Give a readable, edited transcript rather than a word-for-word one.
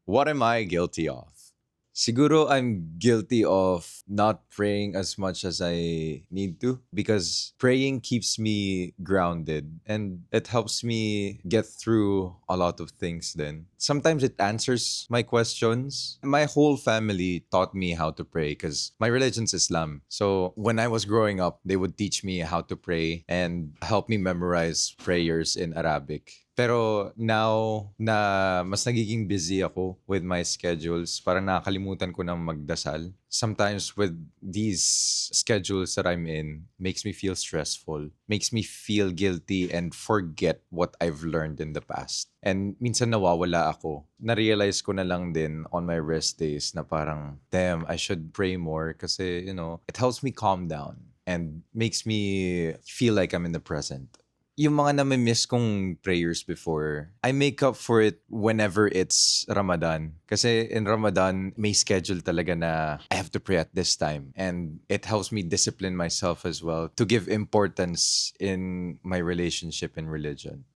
What am I guilty of? Siguro I'm guilty of not praying as much as I need to because praying keeps me grounded and it helps me get through a lot of things then. Sometimes it answers my questions. My whole family taught me how to pray because my religion's Islam. So when I was growing up, they would teach me how to pray and help me memorize prayers in Arabic. Pero now na mas nagiging busy ako with my schedules, parang nakakalimutan ko ng magdasal. Sometimes with these schedules that I'm in, makes me feel stressful, makes me feel guilty and forget what I've learned in the past. And minsan nawawala ako. Na-realize ko na lang din on my rest days na parang, damn, I should pray more kasi, it helps me calm down and makes me feel like I'm in the present. Yung mga nami-miss kong prayers before, I make up for it whenever it's Ramadan. Kasi in Ramadan, may schedule talaga na I have to pray at this time. And it helps me discipline myself as well to give importance in my relationship and religion.